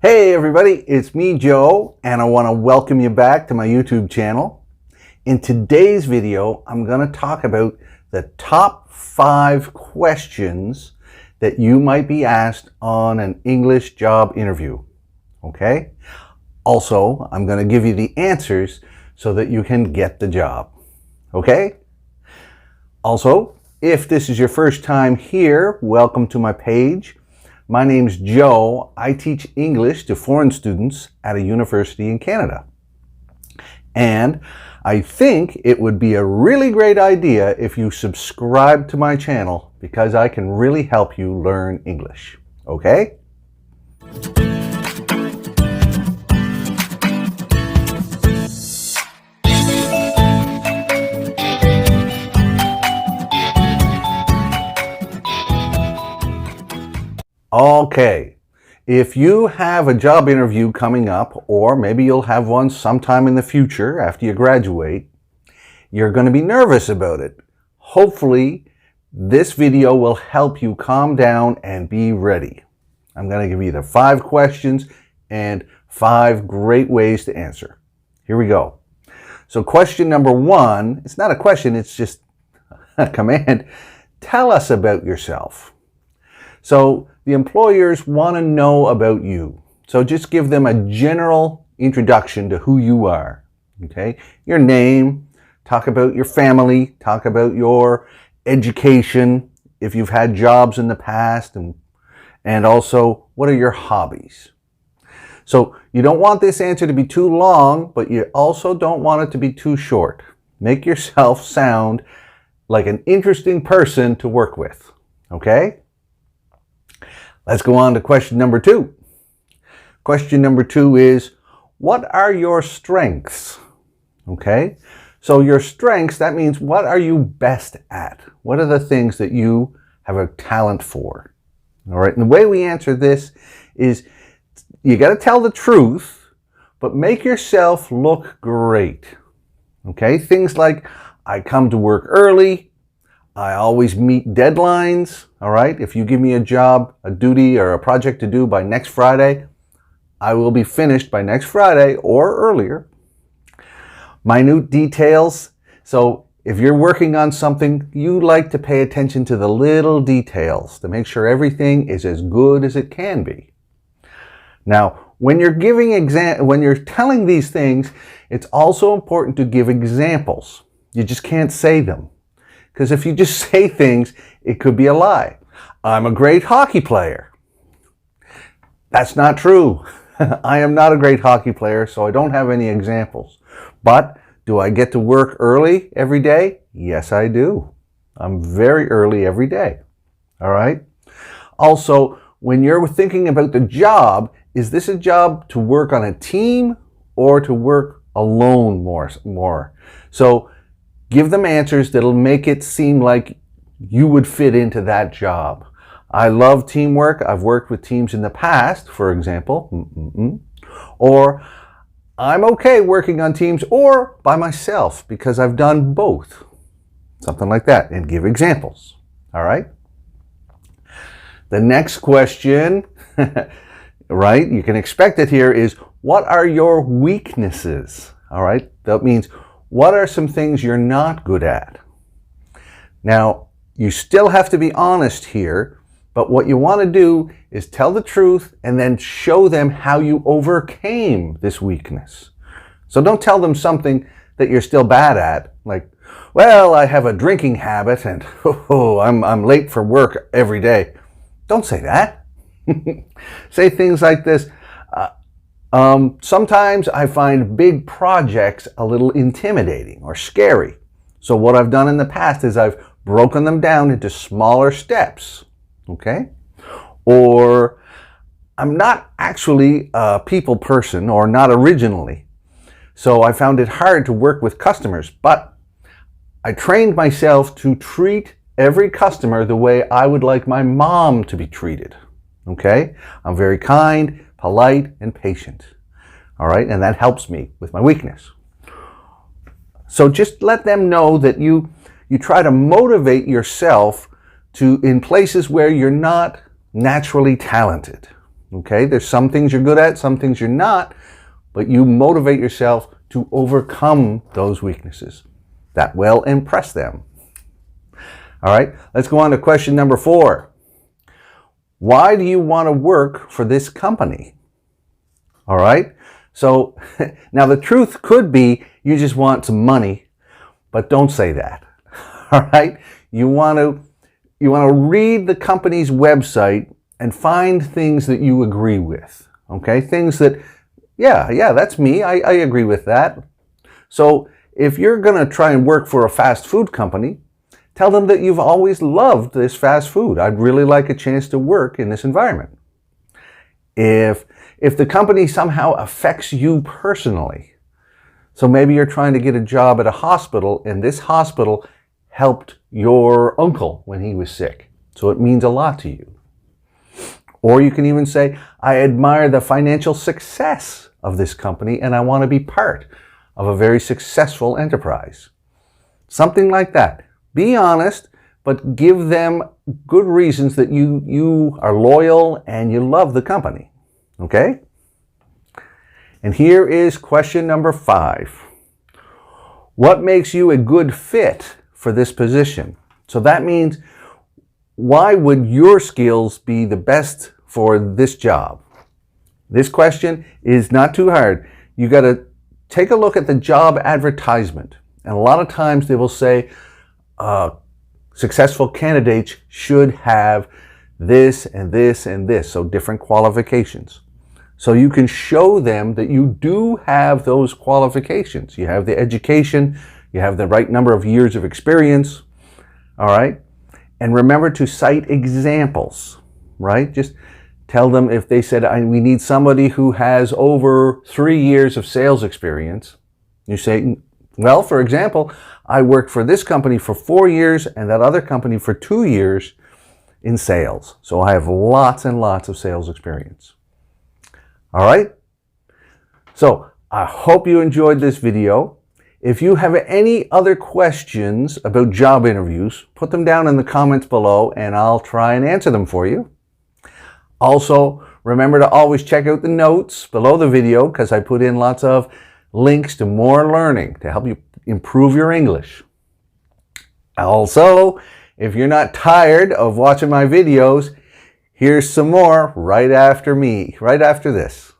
Hey everybody, it's me Joe, and I want to welcome you back to my YouTube channel. In today's video, I'm going to talk about the top 5 questions that you might be asked on an English job interview. Okay? Also, I'm going to give you the answers so that you can get the job. Okay? Also, if this is your first time here, welcome to my page. My name's Joe. I teach English to foreign students at a university in Canada. And I think it would be a really great idea if you subscribe to my channel because I can really help you learn English. Okay? Okay, if you have a job interview coming up, or maybe you'll have one sometime in the future after you graduate, you're going to be nervous about it. Hopefully, this video will help you calm down and be ready. I'm going to give you the 5 questions and 5 great ways to answer. Here we go. So question number 1, it's not a question, it's just a command. Tell us about yourself. So the employers want to know about you. So just give them a general introduction to who you are. Okay? Your name, talk about your family, talk about your education, if you've had jobs in the past, and also what are your hobbies. So you don't want this answer to be too long, but you also don't want it to be too short. Make yourself sound like an interesting person to work with. Okay? Let's go on to question number 2. Question number 2 is, what are your strengths? Okay, so your strengths, that means what are you best at? What are the things that you have a talent for? All right, and the way we answer this is you got to tell the truth, but make yourself look great. Okay, things like, I come to work early, I always meet deadlines, all right? If you give me a job, a duty, or a project to do by next Friday, I will be finished by next Friday or earlier. Minute details. So if you're working on something, you like to pay attention to the little details to make sure everything is as good as it can be. Now, when you're telling these things, it's also important to give examples. You just can't say them. Because if you just say things, it could be a lie. I'm a great hockey player. That's not true. I am not a great hockey player, so I don't have any examples. But do I get to work early every day? Yes, I do. I'm very early every day. All right? Also, when you're thinking about the job, is this a job to work on a team or to work alone more? So give them answers that'll make it seem like you would fit into that job. I love teamwork. I've worked with teams in the past, for example. Or I'm okay working on teams or by myself because I've done both. Something like that. And give examples. All right? The next question, right, you can expect it here, is what are your weaknesses? All right? That means, what are some things you're not good at? Now, you still have to be honest here, but what you want to do is tell the truth and then show them how you overcame this weakness. So don't tell them something that you're still bad at, like, well, I have a drinking habit and I'm late for work every day. Don't say that. Say things like this. Sometimes I find big projects a little intimidating or scary. So what I've done in the past is I've broken them down into smaller steps. Okay? Or I'm not actually a people person, or not originally. So I found it hard to work with customers, but I trained myself to treat every customer the way I would like my mom to be treated. Okay? I'm very kind, polite, and patient. All right? And that helps me with my weakness. So just let them know that you try to motivate yourself in places where you're not naturally talented. Okay, there's some things you're good at, some things you're not, but you motivate yourself to overcome those weaknesses. That will impress them. All right, let's go on to question number 4. Why do you want to work for this company? All right, so now the truth could be you just want some money, but don't say that. All right, you want to read the company's website and find things that you agree with. Okay, things that, yeah, that's me. I agree with that. So if you're going to try and work for a fast food company, tell them that you've always loved this fast food. I'd really like a chance to work in this environment. If the company somehow affects you personally, so maybe you're trying to get a job at a hospital and this hospital helped your uncle when he was sick, so it means a lot to you. Or you can even say, I admire the financial success of this company and I want to be part of a very successful enterprise. Something like that. Be honest, but give them good reasons that you are loyal and you love the company. Okay? And here is question number 5. What makes you a good fit for this position? So that means, why would your skills be the best for this job? This question is not too hard. You got to take a look at the job advertisement. And a lot of times they will say, successful candidates should have this and this and this, so different qualifications. So you can show them that you do have those qualifications. You have the education, you have the right number of years of experience, all right? And remember to cite examples, right? Just tell them, if they said, we need somebody who has over 3 years of sales experience, you say, well, for example, I worked for this company for 4 years and that other company for 2 years in sales. So I have lots and lots of sales experience. All right? So I hope you enjoyed this video. If you have any other questions about job interviews, put them down in the comments below and I'll try and answer them for you. Also, remember to always check out the notes below the video because I put in lots of links to more learning to help you improve your English. Also, if you're not tired of watching my videos, here's some more right after this.